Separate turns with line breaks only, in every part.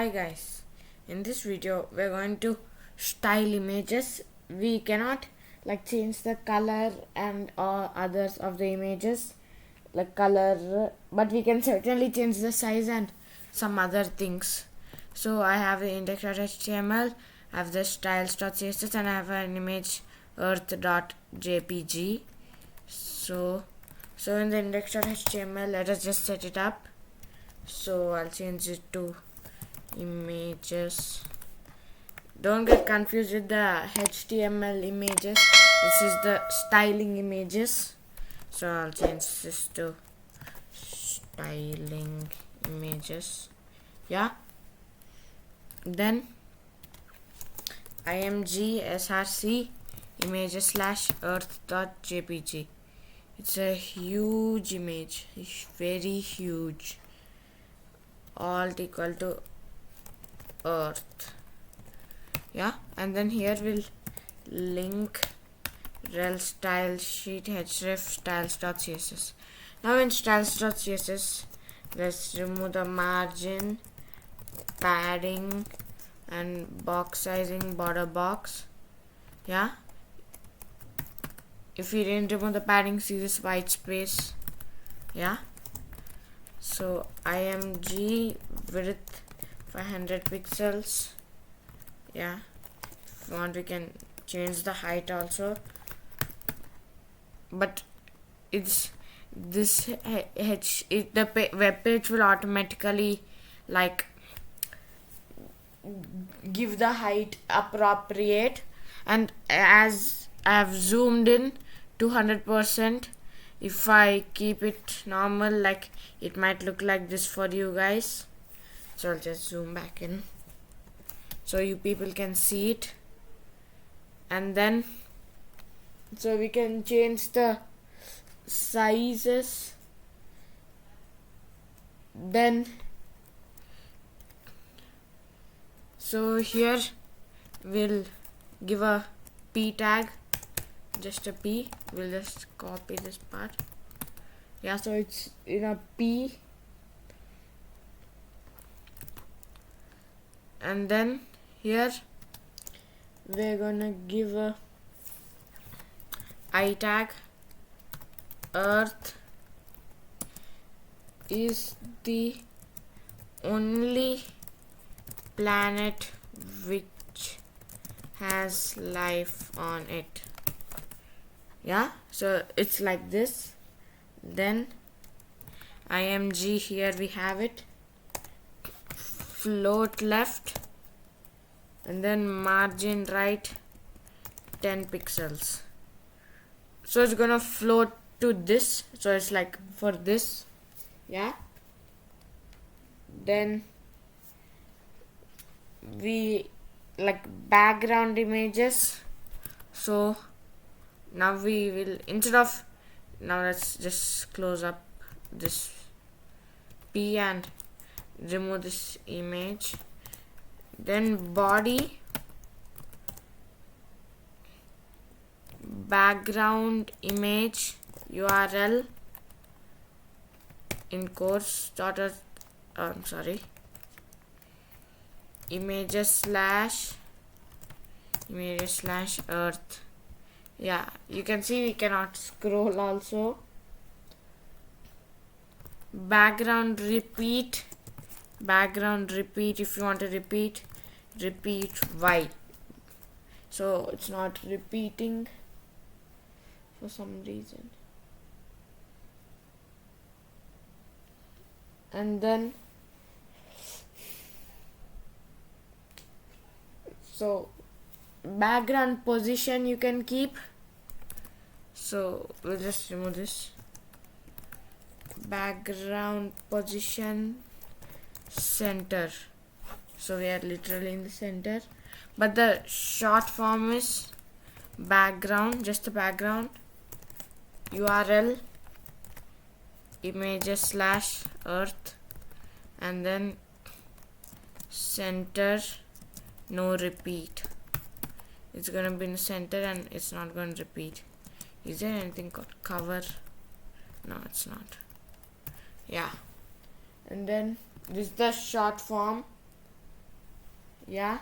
Hi guys, in this video we're going to style images. We cannot change the color and or others of the images like color, but we can certainly change the size and some other things. So I have the index.html, I have the styles.css, and I have an image earth.jpg. So in the index.html, let us just set it up. So I'll change it to images. Don't get confused with the HTML images. This is the styling images. So I'll change this to styling images. Yeah. Then img src images slash earth.jpg. It's a huge image. It's very huge. Alt equal to earth. Yeah, and then here we'll link rel style sheet href styles.css. Now in styles.css, let's remove the margin, padding, and box sizing, border box. Yeah, if we didn't remove the padding, see this white space. Yeah, so img width 500 pixels. Yeah, if you want we can change the height also, but it's this the web page will automatically give the height appropriate, and as I have zoomed in 200%, if I keep it normal, it might look like this for you guys. So I'll just zoom back in so you people can see it. And then so we can change the sizes. Then so here we'll give a p tag, just a p. We'll just copy this part. Yeah, so it's in a p. And then here we're gonna give a I tag. Earth is the only planet which has life on it. Yeah, so it's like this. Then img, here we have it, float left, and then margin right 10 pixels. So it's gonna float to this, so it's like for this. Yeah, then we background images. So now we will, now let's just close up this p and remove this image. Then body, background image URL in quotes images slash earth. Yeah, you can see we cannot scroll also. Background repeat, if you want to repeat y. So it's not repeating for some reason. And then so background position you can keep. So we'll just remove this. Background position center. So we are literally in the center, but the short form is background, just the background URL images slash earth, and then center, no repeat. It's gonna be in the center and it's not gonna repeat. Is there anything called cover? No, it's not. Yeah, and then this is the short form. Yeah,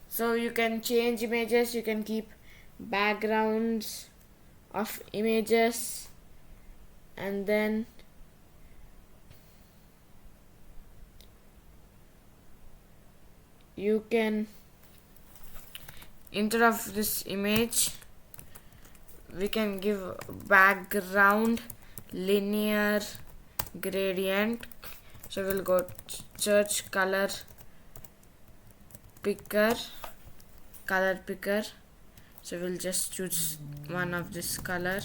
so you can change images, you can keep backgrounds of images, and then you can, instead of this image, we can give background linear gradient. So we'll go search color picker. So we'll just choose one of this color,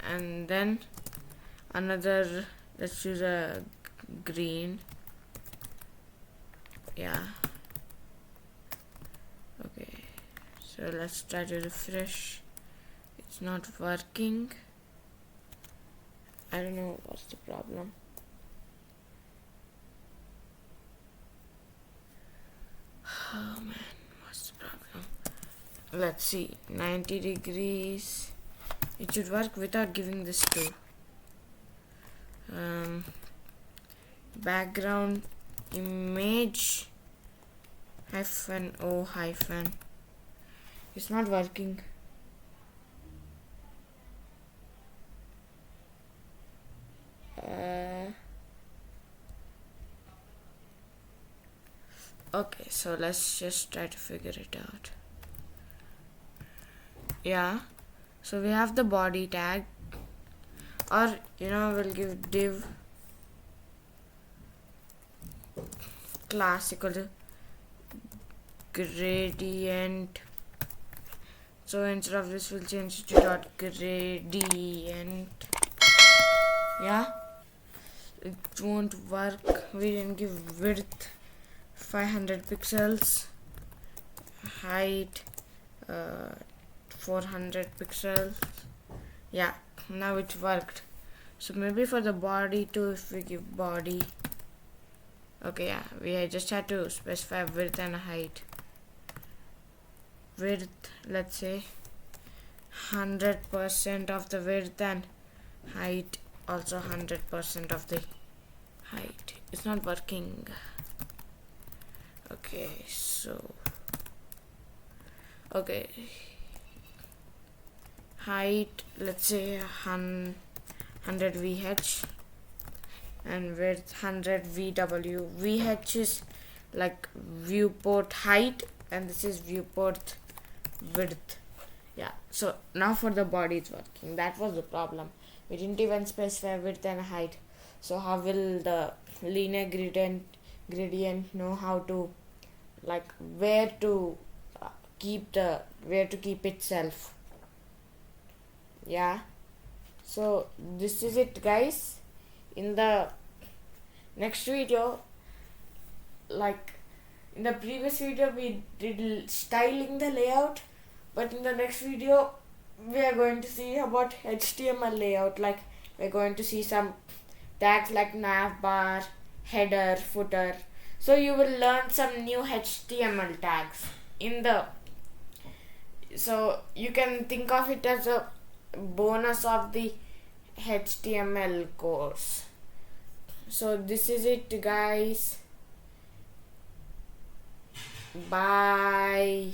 and then another, let's choose a green. Yeah, okay, so let's try to refresh. It's not working. I don't know what's the problem. Oh man, what's the problem? Let's see, 90 degrees. It should work without giving this to background image -o hyphen. It's not working. Okay, so let's just try to figure it out. Yeah, so we have the body tag, or we'll give div class equal to gradient. So instead of this, we'll change it to dot gradient. Yeah, it won't work. We didn't give width 500 pixels, height 400 pixels. Yeah, now it worked. So maybe for the body too, if we give body, okay, yeah, we just had to specify width and height. Width, let's say 100% of the width, and height also 100% of the height. It's not working. Okay, so okay, height, let's say 100 VH, and width 100 VW. VH is like viewport height, and this is viewport width. Yeah, so now for the body it's working. That was the problem. We didn't even specify width and height. So how will the linear gradient know how to, like, where to keep itself? Yeah, so this is it, guys. In the next video, like in the previous video we did styling the layout, but in the next video we are going to see about HTML layout. Like, we're going to see some tags like navbar, header, footer. So you will learn some new HTML tags so you can think of it as a bonus of the HTML course. So this is it, guys. Bye.